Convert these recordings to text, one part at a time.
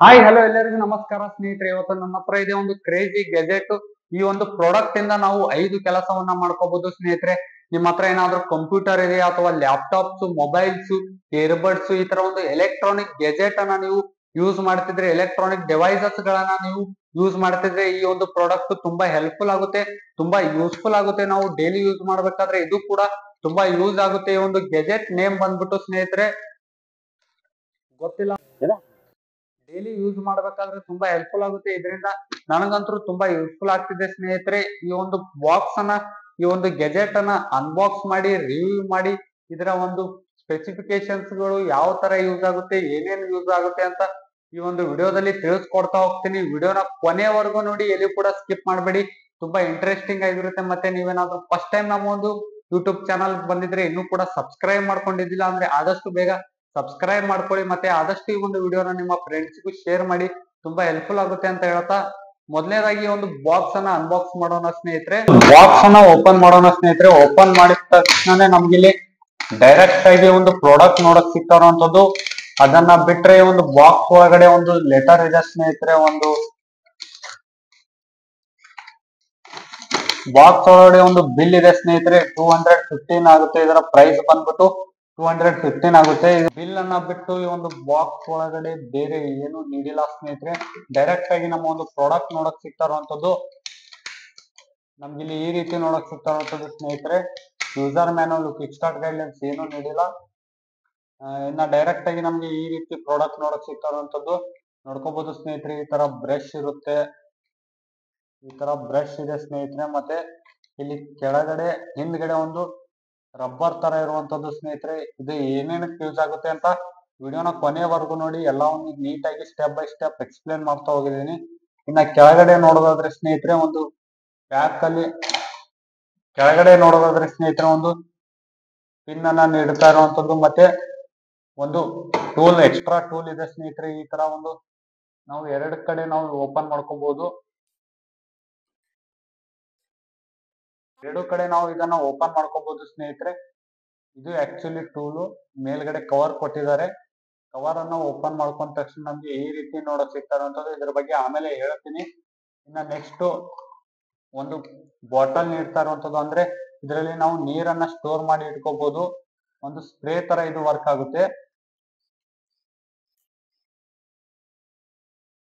Hi hello ಎಲ್ಲರಿಗೂ ನಮಸ್ಕಾರ ಸ್ನೇಹಿತರೆ. ಇವತ್ತು ನಮ್ಮ ಹತ್ರ ಇದೆ ಒಂದು ಕ್ರೇಜಿ ಗೆಜೆಟ್. ಈ ಒಂದು ಪ್ರಾಡಕ್ಟ್ ಇಂದ ನಾವು 5 ಕೆಲಸವನ್ನ ಮಾಡ್ಕೋಬಹುದು ಸ್ನೇಹಿತರೆ. ನಿಮ್ಮ ಹತ್ರ ಏನಾದ್ರೂ ಕಂಪ್ಯೂಟರ್ ಇದೆಯಾ ಅಥವಾ ಲ್ಯಾಪ್ಟಾಪ್ಸ್, ಮೊಬೈಲ್ಸ್, ಇಯರ್ಬಡ್ಸ್ ಈ ತರ ಒಂದು ಎಲೆಕ್ಟ್ರಾನಿಕ್ ಗೆಜೆಟ್ ಅನ್ನ ನೀವು ಯೂಸ್ ಮಾಡ್ತಿದ್ರೆ, ಎಲೆಕ್ಟ್ರಾನಿಕ್ ಡಿವೈಸಸ್ ಗಳನ್ನ ನೀವು ಯೂಸ್ ಮಾಡ್ತಿದ್ರೆ ಈ ಒಂದು ಪ್ರಾಡಕ್ಟ್ ತುಂಬಾ ಹೆಲ್ಪ್ಫುಲ್ ಆಗುತ್ತೆ, ತುಂಬಾ ಯೂಸ್ಫುಲ್ ಆಗುತ್ತೆ. ನಾವು ಡೈಲಿ ಯೂಸ್ ಮಾಡ್ಬೇಕಾದ್ರೆ ಇದು ಕೂಡ ತುಂಬಾ ಯೂಸ್ ಆಗುತ್ತೆ. ಈ ಒಂದು ಗೆಜೆಟ್ ನೇಮ್ ಬಂದ್ಬಿಟ್ಟು ಸ್ನೇಹಿತರೆ ಗೊತ್ತಿಲ್ಲ, ಡೈಲಿ ಯೂಸ್ ಮಾಡ್ಬೇಕಾದ್ರೆ ತುಂಬಾ ಹೆಲ್ಪ್ಫುಲ್ ಆಗುತ್ತೆ. ಇದರಿಂದ ನನಗಂತೂ ತುಂಬಾ ಯೂಸ್ಫುಲ್ ಆಗ್ತಿದೆ ಸ್ನೇಹಿತರೆ. ಈ ಒಂದು ಬಾಕ್ಸ್ ಅನ್ನ, ಈ ಒಂದು ಗೆಜೆಟ್ ಅನ್ನ ಅನ್ಬಾಕ್ಸ್ ಮಾಡಿ ರಿವ್ಯೂ ಮಾಡಿ ಇದರ ಒಂದು ಸ್ಪೆಸಿಫಿಕೇಶನ್ಸ್ ಗಳು ಯಾವ ತರ ಯೂಸ್ ಆಗುತ್ತೆ, ಏನೇನು ಯೂಸ್ ಆಗುತ್ತೆ ಅಂತ ಈ ಒಂದು ವಿಡಿಯೋದಲ್ಲಿ ತಿಳಿಸ್ಕೊಡ್ತಾ ಹೋಗ್ತೀನಿ. ವಿಡಿಯೋನ ಕೊನೆವರೆಗೂ ನೋಡಿ, ಎಲ್ಲಿ ಕೂಡ ಸ್ಕಿಪ್ ಮಾಡಬೇಡಿ. ತುಂಬಾ ಇಂಟ್ರೆಸ್ಟಿಂಗ್ ಆಗಿರುತ್ತೆ. ಮತ್ತೆ ನೀವೇನಾದ್ರೂ ಫಸ್ಟ್ ಟೈಮ್ ನಮ್ಮ ಒಂದು ಯೂಟ್ಯೂಬ್ ಚಾನಲ್ ಬಂದಿದ್ರೆ ಇನ್ನೂ ಕೂಡ ಸಬ್ಸ್ಕ್ರೈಬ್ ಮಾಡ್ಕೊಂಡಿದ್ದಿಲ್ಲ ಅಂದ್ರೆ ಆದಷ್ಟು ಬೇಗ ಸಬ್ಸ್ಕ್ರೈಬ್ ಮಾಡ್ಕೊಳ್ಳಿ. ಮತ್ತೆ ಆದಷ್ಟು ಈ ಒಂದು ವಿಡಿಯೋನ ನಿಮ್ಮ ಫ್ರೆಂಡ್ಸ್ಗೂ ಶೇರ್ ಮಾಡಿ, ತುಂಬಾ ಹೆಲ್ಪ್ಫುಲ್ ಆಗುತ್ತೆ ಅಂತ ಹೇಳ್ತಾ ಮೊದಲನೇದಾಗಿ ಒಂದು ಬಾಕ್ಸ್ ಅನ್ನ ಅನ್ಬಾಕ್ಸ್ ಮಾಡೋಣ ಸ್ನೇಹಿತರೆ. ಬಾಕ್ಸ್ ಅನ್ನ ಓಪನ್ ಮಾಡೋಣ ಸ್ನೇಹಿತರೆ. ಓಪನ್ ಮಾಡಿದ ತಕ್ಷಣ ನಮ್ಗೆ ಇಲ್ಲಿ ಡೈರೆಕ್ಟ್ ಆಗಿ ಒಂದು ಪ್ರಾಡಕ್ಟ್ ನೋಡಕ್ ಸಿಗ್ತಾರಂತದ್ದು. ಅದನ್ನ ಬಿಟ್ರೆ ಒಂದು ಬಾಕ್ಸ್ ಒಳಗಡೆ ಒಂದು ಲೆಟರ್ ಇದೆ ಸ್ನೇಹಿತರೆ. ಒಂದು ಬಾಕ್ಸ್ ಒಳಗಡೆ ಒಂದು ಬಿಲ್ ಇದೆ ಸ್ನೇಹಿತರೆ. 215 ಆಗುತ್ತೆ. ಇದರ ಪ್ರೈಸ್ ಬಂದ್ಬಿಟ್ಟು 215 ಆಗುತ್ತೆ. ಬಿಲ್ ಅನ್ನ ಬಿಟ್ಟು ಈ ಒಂದು ಬಾಕ್ಸ್ ಒಳಗಡೆ ಬೇರೆ ಏನು ನೀಡಿಲ್ಲ ಸ್ನೇಹಿತರೆ. ಡೈರೆಕ್ಟ್ ಆಗಿ ನಮ್ಮ ಒಂದು ಪ್ರಾಡಕ್ಟ್ ನೋಡಕ್ ಸಿಗ್ತಾರಂತದ್ದು. ನಮ್ಗೆ ಇಲ್ಲಿ ಈ ರೀತಿ ನೋಡಕ್ ಸಿಗ್ತಾರಂತದ್ದು ಸ್ನೇಹಿತರೆ. User manual, quick start guidelines ಏನು ನೀಡಿಲ್ಲ. ಇನ್ನ ಡೈರೆಕ್ಟ್ ಆಗಿ ನಮ್ಗೆ ಈ ರೀತಿ ಪ್ರಾಡಕ್ಟ್ ನೋಡಕ್ ಸಿಗ್ತಾರಂತದ್ದು ನೋಡ್ಕೋಬಹುದು ಸ್ನೇಹಿತರೆ. ಈ ತರ ಬ್ರಷ್ ಇರುತ್ತೆ, ಈ ತರ ಬ್ರಷ್ ಇದೆ ಸ್ನೇಹಿತರೆ. ಮತ್ತೆ ಇಲ್ಲಿ ಕೆಳಗಡೆ ಹಿಂದ್ಗಡೆ ಒಂದು ರಬ್ಬರ್ ತರ ಇರುವಂತದ್ದು ಸ್ನೇಹಿತರೆ. ಇದು ಏನೇನಕ್ಕೆ ಯೂಸ್ ಆಗುತ್ತೆ ಅಂತ ವಿಡಿಯೋನ ಕೊನೆವರೆಗೂ ನೋಡಿ. ಎಲ್ಲವನ್ನು ನೀಟಾಗಿ ಸ್ಟೆಪ್ ಬೈ ಸ್ಟೆಪ್ ಎಕ್ಸ್ಪ್ಲೇನ್ ಮಾಡ್ತಾ ಹೋಗಿದ್ದೀನಿ. ಇನ್ನ ಕೆಳಗಡೆ ನೋಡೋದಾದ್ರೆ ಸ್ನೇಹಿತರೆ ಒಂದು ಪ್ಯಾಕ್ ಅಲ್ಲಿ ಕೆಳಗಡೆ ನೋಡೋದಾದ್ರೆ ಸ್ನೇಹಿತರೆ ಒಂದು ಪಿನ್ ಅನ್ನ ನೀಡ್ತಾ ಇರುವಂತದ್ದು, ಮತ್ತೆ ಒಂದು ಟೂಲ್, ಎಕ್ಸ್ಟ್ರಾ ಟೂಲ್ ಇದೆ ಸ್ನೇಹಿತರೆ. ಈ ತರ ಒಂದು ನಾವು ಎರಡು ಕಡೆ ನಾವು ಓಪನ್ ಮಾಡ್ಕೋಬಹುದು. ಎರಡು ಕಡೆ ನಾವು ಇದನ್ನ ಓಪನ್ ಮಾಡ್ಕೋಬಹುದು ಸ್ನೇಹಿತರೆ. ಇದು ಆಕ್ಚುಲಿ ಟೂಲು. ಮೇಲ್ಗಡೆ ಕವರ್ ಕೊಟ್ಟಿದ್ದಾರೆ. ಕವರ್ ಅನ್ನು ಓಪನ್ ಮಾಡ್ಕೊಂಡ ತಕ್ಷಣ ನಮ್ಗೆ ಈ ರೀತಿ ನೋಡಕ್ ಸಿಗ್ತಾರಂತದ್ದು. ಇದ್ರ ಬಗ್ಗೆ ಆಮೇಲೆ ಹೇಳ್ತೀನಿ. ಇನ್ನ ನೆಕ್ಸ್ಟ್ ಒಂದು ಬಾಟಲ್ ನೀಡ್ತಾ ಇರುವಂತದ್ದು, ಅಂದ್ರೆ ಇದರಲ್ಲಿ ನಾವು ನೀರನ್ನ ಸ್ಟೋರ್ ಮಾಡಿ ಇಟ್ಕೋಬಹುದು. ಒಂದು ಸ್ಪ್ರೇ ತರ ಇದು ವರ್ಕ್ ಆಗುತ್ತೆ,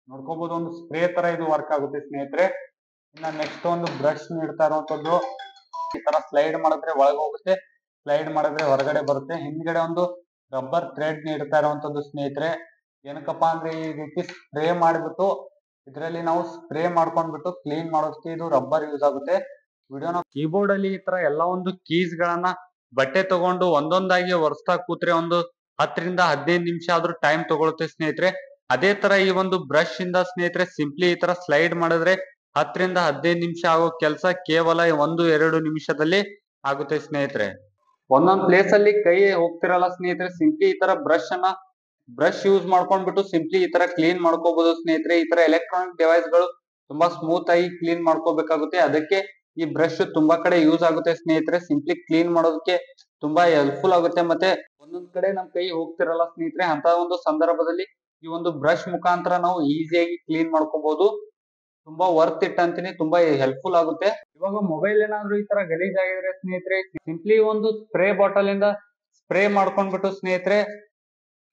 ನೋಡ್ಕೋಬಹುದು. ಒಂದು ಸ್ಪ್ರೇ ತರ ಇದು ವರ್ಕ್ ಆಗುತ್ತೆ ಸ್ನೇಹಿತರೆ. ಇನ್ನ ನೆಕ್ಸ್ಟ್ ಒಂದು ಬ್ರಷ್ ನೀಡ್ತಾ ಇರುವಂತದ್ದು. ಈ ತರ ಸ್ಲೈಡ್ ಮಾಡಿದ್ರೆ ಒಳಗೆ ಹೋಗುತ್ತೆ, ಸ್ಲೈಡ್ ಮಾಡಿದ್ರೆ ಹೊರಗಡೆ ಬರುತ್ತೆ. ಹಿಂದ್ಗಡೆ ಒಂದು ರಬ್ಬರ್ ಥ್ರೆಡ್ ನೀಡ್ತಾ ಇರುವಂತದ್ದು ಸ್ನೇಹಿತರೆ. ಏನಕ್ಕಪ್ಪಾ ಅಂದ್ರೆ ಈ ರೀತಿ ಸ್ಪ್ರೇ ಮಾಡಿಬಿಟ್ಟು ಇದರಲ್ಲಿ ನಾವು ಸ್ಪ್ರೇ ಮಾಡ್ಕೊಂಡ್ಬಿಟ್ಟು ಕ್ಲೀನ್ ಮಾಡೋದಕ್ಕೆ ಇದು ರಬ್ಬರ್ ಯೂಸ್ ಆಗುತ್ತೆ. ವಿಡಿಯೋನ ಕೀಬೋರ್ಡ್ ಅಲ್ಲಿ ಈ ತರ ಎಲ್ಲ ಒಂದು ಕೀಸ್ ಗಳನ್ನ ಬಟ್ಟೆ ತಗೊಂಡು ಒಂದೊಂದಾಗಿ ಒರೆಸ್ತಾ ಕೂತ್ರೆ ಒಂದು 10 ರಿಂದ 15 ನಿಮಿಷ ಆದ್ರೂ ಟೈಮ್ ತಗೊಳುತ್ತೆ ಸ್ನೇಹಿತರೆ. ಅದೇ ತರ ಈ ಒಂದು ಬ್ರಷ್ ಇಂದ ಸ್ನೇಹಿತರೆ ಸಿಂಪ್ಲಿ ಈ ತರ ಸ್ಲೈಡ್ ಮಾಡಿದ್ರೆ 10 ರಿಂದ 15 ನಿಮಿಷ ಆಗೋ ಕೆಲಸ ಕೇವಲ 1-2 ನಿಮಿಷದಲ್ಲಿ ಆಗುತ್ತೆ ಸ್ನೇಹಿತರೆ. ಒಂದೊಂದ್ ಪ್ಲೇಸ್ ಅಲ್ಲಿ ಕೈ ಹೋಗ್ತಿರಲ್ಲ ಸ್ನೇಹಿತರೆ, ಸಿಂಪ್ಲಿ ಈ ತರ ಬ್ರಷ್ ಯೂಸ್ ಮಾಡ್ಕೊಂಡ್ಬಿಟ್ಟು ಸಿಂಪ್ಲಿ ಈ ತರ ಕ್ಲೀನ್ ಮಾಡ್ಕೋಬಹುದು ಸ್ನೇಹಿತರೆ. ಈ ತರ ಎಲೆಕ್ಟ್ರಾನಿಕ್ ಡಿವೈಸ್ ಗಳು ತುಂಬಾ ಸ್ಮೂತ್ ಆಗಿ ಕ್ಲೀನ್ ಮಾಡ್ಕೋಬೇಕಾಗುತ್ತೆ. ಅದಕ್ಕೆ ಈ ಬ್ರಷ್ ತುಂಬಾ ಕಡೆ ಯೂಸ್ ಆಗುತ್ತೆ ಸ್ನೇಹಿತರೆ. ಸಿಂಪ್ಲಿ ಕ್ಲೀನ್ ಮಾಡೋದಕ್ಕೆ ತುಂಬಾ ಹೆಲ್ಪ್ಫುಲ್ ಆಗುತ್ತೆ. ಮತ್ತೆ ಒಂದೊಂದ್ ಕಡೆ ನಮ್ ಕೈ ಹೋಗ್ತಿರಲ್ಲ ಸ್ನೇಹಿತರೆ, ಅಂತ ಒಂದು ಸಂದರ್ಭದಲ್ಲಿ ಈ ಒಂದು ಬ್ರಷ್ ಮುಖಾಂತರ ನಾವು ಈಸಿಯಾಗಿ ಕ್ಲೀನ್ ಮಾಡ್ಕೋಬಹುದು. ತುಂಬಾ ವರ್ತ್ ಇಟ್ ಅಂತೀನಿ, ತುಂಬಾ ಹೆಲ್ಪ್ಫುಲ್ ಆಗುತ್ತೆ. ಇವಾಗ ಮೊಬೈಲ್ ಏನಾದ್ರು ಈ ತರ ಗಲೀಜ್ ಆಗಿದ್ರೆ ಸ್ನೇಹಿತರೆ, ಸಿಂಪ್ಲಿ ಒಂದು ಸ್ಪ್ರೇ ಬಾಟಲ್ ಇಂದ ಸ್ಪ್ರೇ ಮಾಡ್ಕೊಂಡ್ಬಿಟ್ಟು ಸ್ನೇಹಿತರೆ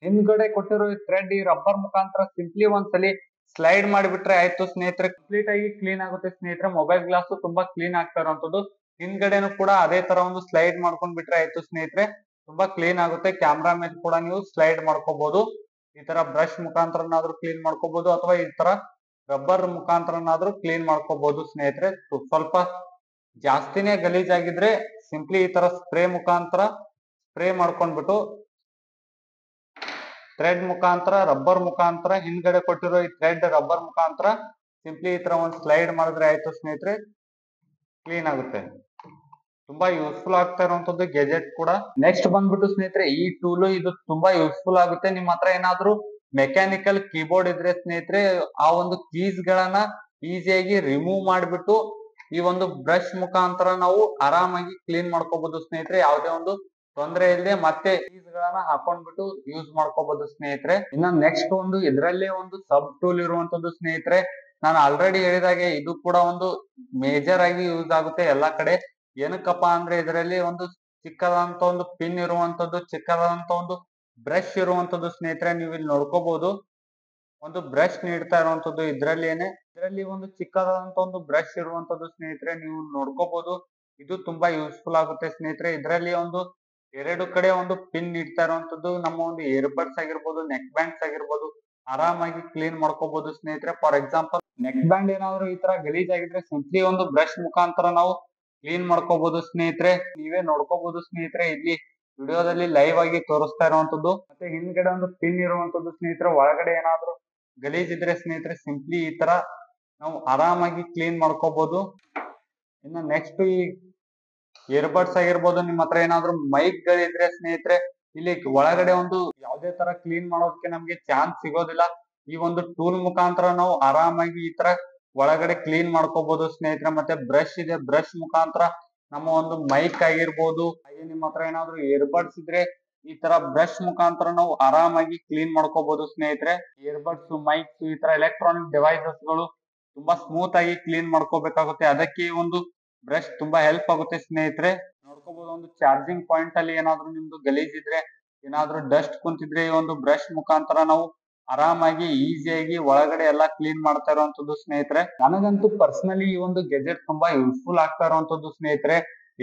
ಹಿಂದ್ಗಡೆ ಕೊಟ್ಟಿರೋ ಈ ಥ್ರೆಡ್, ಈ ರಬ್ಬರ್ ಮುಖಾಂತರ ಸಿಂಪ್ಲಿ ಒಂದ್ಸಲಿ ಸ್ಲೈಡ್ ಮಾಡಿಬಿಟ್ರೆ ಆಯ್ತು ಸ್ನೇಹಿತರೆ, ಕಂಪ್ಲೀಟ್ ಆಗಿ ಕ್ಲೀನ್ ಆಗುತ್ತೆ ಸ್ನೇಹಿತರೆ. ಮೊಬೈಲ್ ಗ್ಲಾಸ್ ತುಂಬಾ ಕ್ಲೀನ್ ಆಗ್ತಾ ಇರುವಂತದ್ದು. ಹಿಂದ್ಗಡೆನು ಕೂಡ ಅದೇ ತರ ಒಂದು ಸ್ಲೈಡ್ ಮಾಡ್ಕೊಂಡ್ ಬಿಟ್ರೆ ಆಯ್ತು ಸ್ನೇಹಿತರೆ, ತುಂಬಾ ಕ್ಲೀನ್ ಆಗುತ್ತೆ. ಕ್ಯಾಮ್ರಾ ಮೇಲೆ ಕೂಡ ನೀವು ಸ್ಲೈಡ್ ಮಾಡ್ಕೋಬಹುದು. ಈ ತರ ಬ್ರಷ್ ಮುಖಾಂತರನಾದ್ರೂ ಕ್ಲೀನ್ ಮಾಡ್ಕೋಬಹುದು, ಅಥವಾ ಈ ತರ ರಬ್ಬರ್ ಮುಖಾಂತರನಾದ್ರೂ ಕ್ಲೀನ್ ಮಾಡ್ಕೋಬಹುದು ಸ್ನೇಹಿತರೆ. ಸ್ವಲ್ಪ ಜಾಸ್ತಿನೇ ಗಲೀಜ್ ಆಗಿದ್ರೆ ಸಿಂಪ್ಲಿ ಈ ತರ ಸ್ಪ್ರೇ ಮುಖಾಂತರ ಸ್ಪ್ರೇ ಮಾಡ್ಕೊಂಡ್ಬಿಟ್ಟು ಥ್ರೆಡ್ ಮುಖಾಂತರ, ರಬ್ಬರ್ ಮುಖಾಂತರ, ಹಿಂದ್ಗಡೆ ಕೊಟ್ಟಿರೋ ಈ ಥ್ರೆಡ್ ರಬ್ಬರ್ ಮುಖಾಂತರ ಸಿಂಪ್ಲಿ ಈ ತರ ಒಂದು ಸ್ಲೈಡ್ ಮಾಡಿದ್ರೆ ಆಯ್ತು ಸ್ನೇಹಿತರೆ, ಕ್ಲೀನ್ ಆಗುತ್ತೆ. ತುಂಬಾ ಯೂಸ್ಫುಲ್ ಆಗ್ತಾ ಇರುವಂತದ್ದು ಗೆಜೆಟ್ ಕೂಡ. ನೆಕ್ಸ್ಟ್ ಬಂದ್ಬಿಟ್ಟು ಸ್ನೇಹಿತರೆ ಈ ಟೂಲ್, ಇದು ತುಂಬಾ ಯೂಸ್ಫುಲ್ ಆಗುತ್ತೆ. ನಿಮ್ಮ ಹತ್ರ ಏನಾದ್ರು ಮೆಕ್ಯಾನಿಕಲ್ ಕೀಬೋರ್ಡ್ ಇದ್ರೆ ಸ್ನೇಹಿತರೆ, ಆ ಒಂದು ಕೀಸ್ ಗಳನ್ನ ಈಸಿಯಾಗಿ ರಿಮೂವ್ ಮಾಡಿಬಿಟ್ಟು ಈ ಒಂದು ಬ್ರಷ್ ಮುಖಾಂತರ ನಾವು ಆರಾಮಾಗಿ ಕ್ಲೀನ್ ಮಾಡ್ಕೋಬಹುದು ಸ್ನೇಹಿತರೆ. ಯಾವುದೇ ಒಂದು ತೊಂದರೆ ಇಲ್ಲದೆ ಮತ್ತೆ keys ಗಳನ್ನ ಹಾಕೊಂಡ್ಬಿಟ್ಟು ಯೂಸ್ ಮಾಡ್ಕೋಬಹುದು ಸ್ನೇಹಿತರೆ. ಇನ್ನ ನೆಕ್ಸ್ಟ್ ಒಂದು ಇದರಲ್ಲೇ ಒಂದು ಸಬ್ ಟೂಲ್ ಇರುವಂತದ್ದು ಸ್ನೇಹಿತರೆ. ನಾನು ಆಲ್ರೆಡಿ ಹೇಳಿದಾಗೆ ಇದು ಕೂಡ ಒಂದು ಮೇಜರ್ ಆಗಿ ಯೂಸ್ ಆಗುತ್ತೆ ಎಲ್ಲಾ ಕಡೆ. ಏನಕ್ಕಪ್ಪ ಅಂದ್ರೆ ಇದರಲ್ಲಿ ಒಂದು ಚಿಕ್ಕದಾದಂತ ಒಂದು ಪಿನ್ ಇರುವಂತದ್ದು, ಚಿಕ್ಕದಾದಂತ ಒಂದು ಬ್ರಷ್ ಇರುವಂತದ್ದು ಸ್ನೇಹಿತರೆ. ನೀವು ಇಲ್ಲಿ ನೋಡ್ಕೋಬಹುದು ಒಂದು ಬ್ರಷ್ ನೀಡ್ತಾ ಇರುವಂತದ್ದು ಇದರಲ್ಲಿ ಒಂದು ಚಿಕ್ಕದಾದಂತ ಒಂದು ಬ್ರಷ್ ಇರುವಂತದ್ದು ಸ್ನೇಹಿತರೆ, ನೀವು ನೋಡ್ಕೋಬಹುದು. ಇದು ತುಂಬಾ ಯೂಸ್ಫುಲ್ ಆಗುತ್ತೆ ಸ್ನೇಹಿತರೆ. ಇದರಲ್ಲಿ ಒಂದು ಎರಡು ಕಡೆ ಒಂದು ಪಿನ್ ನೀಡ್ತಾ ಇರುವಂತದ್ದು, ನಮ್ಮ ಒಂದು ಇಯರ್ಬಡ್ಸ್ ಆಗಿರ್ಬೋದು, ನೆಕ್ ಬ್ಯಾಂಡ್ಸ್ ಆಗಿರ್ಬೋದು, ಆರಾಮಾಗಿ ಕ್ಲೀನ್ ಮಾಡ್ಕೋಬಹುದು ಸ್ನೇಹಿತರೆ. ಫಾರ್ ಎಕ್ಸಾಂಪಲ್ ನೆಕ್ ಬ್ಯಾಂಡ್ ಏನಾದ್ರು ಈ ತರ ಗಲೀಜ್ ಆಗಿದ್ರೆ ಸಿಂಪ್ಲಿ ಒಂದು ಬ್ರಷ್ ಮುಖಾಂತರ ನಾವು ಕ್ಲೀನ್ ಮಾಡ್ಕೋಬಹುದು ಸ್ನೇಹಿತರೆ. ನೀವೇ ನೋಡ್ಕೋಬಹುದು ಸ್ನೇಹಿತರೆ, ಇಲ್ಲಿ ವಿಡಿಯೋದಲ್ಲಿ ಲೈವ್ ಆಗಿ ತೋರಿಸ್ತಾ ಇರುವಂತದ್ದು. ಮತ್ತೆ ಹಿಂದ್ಗಡೆ ಒಂದು ಪಿನ್ ಇರುವಂತದ್ದು ಸ್ನೇಹಿತರೆ. ಒಳಗಡೆ ಏನಾದ್ರು ಗಲೀಜ್ ಇದ್ರೆ ಸ್ನೇಹಿತರೆ ಸಿಂಪ್ಲಿ ಈ ತರ ನಾವು ಆರಾಮಾಗಿ ಕ್ಲೀನ್ ಮಾಡ್ಕೋಬಹುದು. ಇನ್ನು ನೆಕ್ಸ್ಟ್ ಈ ಇಯರ್ಬಡ್ಸ್ ಆಗಿರ್ಬೋದು, ನಿಮ್ಮ ಹತ್ರ ಏನಾದ್ರು ಮೈಕ್ ಗಳಿದ್ರೆ ಸ್ನೇಹಿತರೆ, ಇಲ್ಲಿ ಒಳಗಡೆ ಒಂದು ಯಾವುದೇ ತರ ಕ್ಲೀನ್ ಮಾಡೋದಕ್ಕೆ ನಮ್ಗೆ ಚಾನ್ಸ್ ಸಿಗೋದಿಲ್ಲ. ಈ ಒಂದು ಟೂಲ್ ಮುಖಾಂತರ ನಾವು ಆರಾಮಾಗಿ ಈ ತರ ಒಳಗಡೆ ಕ್ಲೀನ್ ಮಾಡ್ಕೋಬಹುದು ಸ್ನೇಹಿತರೆ. ಮತ್ತೆ ಬ್ರಷ್ ಇದೆ, ಬ್ರಷ್ ಮುಖಾಂತರ ನಮ್ಮ ಒಂದು ಮೈಕ್ ಆಗಿರ್ಬೋದು, ಹಾಗೆ ನಿಮ್ಮ ಹತ್ರ ಏನಾದ್ರು ಇಯರ್ಬಡ್ಸ್ ಇದ್ರೆ ಈ ತರ ಬ್ರಷ್ ಮುಖಾಂತರ ನಾವು ಆರಾಮಾಗಿ ಕ್ಲೀನ್ ಮಾಡ್ಕೋಬಹುದು ಸ್ನೇಹಿತರೆ. ಇಯರ್ಬಡ್ಸ್, ಮೈಕ್ಸ್, ಈ ತರ ಎಲೆಕ್ಟ್ರಾನಿಕ್ ಡಿವೈಸಸ್ ಗಳು ತುಂಬಾ ಸ್ಮೂತ್ ಆಗಿ ಕ್ಲೀನ್ ಮಾಡ್ಕೋಬೇಕಾಗುತ್ತೆ. ಅದಕ್ಕೆ ಈ ಒಂದು ಬ್ರಷ್ ತುಂಬಾ ಹೆಲ್ಪ್ ಆಗುತ್ತೆ ಸ್ನೇಹಿತರೆ. ನೋಡ್ಕೋಬಹುದು ಒಂದು ಚಾರ್ಜಿಂಗ್ ಪಾಯಿಂಟ್ ಅಲ್ಲಿ ಏನಾದ್ರು ನಿಮ್ದು ಗಲೀಜ್ ಇದ್ರೆ, ಏನಾದ್ರು ಡಸ್ಟ್ ಕುಂತಿದ್ರೆ ಈ ಒಂದು ಬ್ರಷ್ ಮುಖಾಂತರ ನಾವು ಆರಾಮಾಗಿ ಈಸಿಯಾಗಿ ಒಳಗಡೆ ಎಲ್ಲಾ ಕ್ಲೀನ್ ಮಾಡ್ತಾ ಇರುವಂತದ್ದು ಸ್ನೇಹಿತರೆ. ನನಗಂತೂ ಪರ್ಸನಲಿ ಈ ಒಂದು ಗೆಜೆಟ್ ತುಂಬಾ ಯೂಸ್ಫುಲ್ ಆಗ್ತಾ ಇರುವಂತದ್ದು ಸ್ನೇಹಿತರೆ.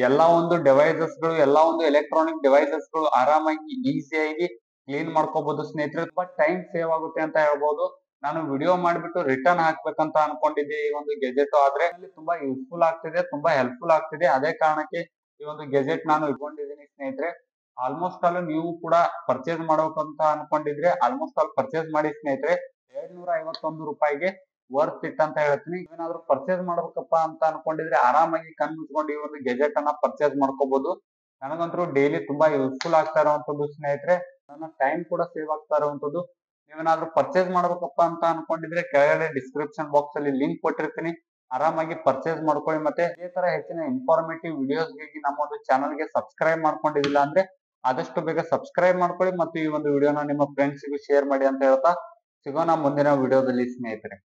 ಎಲ್ಲಾ ಒಂದು ಡಿವೈಸಸ್ ಗಳು, ಎಲ್ಲಾ ಒಂದು ಎಲೆಕ್ಟ್ರಾನಿಕ್ ಡಿವೈಸಸ್ ಗಳು ಆರಾಮಾಗಿ ಈಸಿಯಾಗಿ ಕ್ಲೀನ್ ಮಾಡ್ಕೋಬಹುದು ಸ್ನೇಹಿತರೆ. ತುಂಬಾ ಟೈಮ್ ಸೇವ್ ಆಗುತ್ತೆ ಅಂತ ಹೇಳ್ಬೋದು. ನಾನು ವಿಡಿಯೋ ಮಾಡ್ಬಿಟ್ಟು ರಿಟರ್ನ್ ಹಾಕ್ಬೇಕಂತ ಅನ್ಕೊಂಡಿದ್ದೆ ಈ ಒಂದು ಗೆಜೆಟ್, ಆದ್ರೆ ತುಂಬಾ ಯೂಸ್ಫುಲ್ ಆಗ್ತಿದೆ, ತುಂಬಾ ಹೆಲ್ಪ್ಫುಲ್ ಆಗ್ತಿದೆ. ಅದೇ ಕಾರಣಕ್ಕೆ ಈ ಒಂದು ಗೆಜೆಟ್ ನಾನು ಇಟ್ಕೊಂಡಿದ್ದೀನಿ ಸ್ನೇಹಿತರೆ. ಆಲ್ಮೋಸ್ಟ್ ಆಲ್ ನೀವು ಕೂಡ ಪರ್ಚೇಸ್ ಮಾಡ್ಬೇಕಂತ ಅನ್ಕೊಂಡಿದ್ರೆ ಆಲ್ಮೋಸ್ಟ್ ಆಲ್ ಪರ್ಚೇಸ್ ಮಾಡಿ ಸ್ನೇಹಿತರೆ. 251 ರೂಪಾಯಿಗೆ ವರ್ತ್ ಇಟ್ ಅಂತ ಹೇಳ್ತೀನಿ. ಏನಾದ್ರು ಪರ್ಚೇಸ್ ಮಾಡ್ಬೇಕಪ್ಪ ಅಂತ ಅನ್ಕೊಂಡಿದ್ರೆ ಆರಾಮಾಗಿ ಕಣ್ ಮುಚ್ಕೊಂಡು ಈ ಒಂದು ಗೆಜೆಟ್ ಅನ್ನ ಪರ್ಚೇಸ್ ಮಾಡ್ಕೋಬಹುದು. ನನಗಂತೂ ಡೈಲಿ ತುಂಬಾ ಯೂಸ್ಫುಲ್ ಆಗ್ತಾ ಇರುವಂತದ್ದು ಸ್ನೇಹಿತರೆ. ನನ್ನ ಟೈಮ್ ಕೂಡ ಸೇವ್ ಆಗ್ತಾ ಇರುವಂತದ್ದು. ನೀವೇನಾದ್ರೂ ಪರ್ಚೇಸ್ ಮಾಡ್ಬೇಕಪ್ಪ ಅಂತ ಅನ್ಕೊಂಡಿದ್ರೆ ಕೆಳಗಡೆ ಡಿಸ್ಕ್ರಿಪ್ಷನ್ ಬಾಕ್ಸ್ ಅಲ್ಲಿ ಲಿಂಕ್ ಕೊಟ್ಟಿರ್ತೀನಿ, ಆರಾಮಾಗಿ ಪರ್ಚೇಸ್ ಮಾಡ್ಕೊಳ್ಳಿ. ಮತ್ತೆ ಇದೇ ತರ ಹೆಚ್ಚಿನ ಇನ್ಫಾರ್ಮೇಟಿವ್ ವಿಡಿಯೋಸ್ ಗಾಗಿ ನಮ್ಮ ಒಂದು ಚಾನಲ್ ಗೆ ಸಬ್ಸ್ಕ್ರೈಬ್ ಮಾಡ್ಕೊಂಡಿಲ್ಲ ಅಂದ್ರೆ ಆದಷ್ಟು ಬೇಗ ಸಬ್ಸ್ಕ್ರೈಬ್ ಮಾಡ್ಕೊಳ್ಳಿ ಮತ್ತು ಈ ಒಂದು ವಿಡಿಯೋನ ನಿಮ್ಮ ಫ್ರೆಂಡ್ಸ್ ಗೆ ಶೇರ್ ಮಾಡಿ ಅಂತ ಹೇಳ್ತಾ ಸಿಗೋಣ ಮುಂದಿನ ವಿಡಿಯೋದಲ್ಲಿ ಸ್ನೇಹಿತರೆ.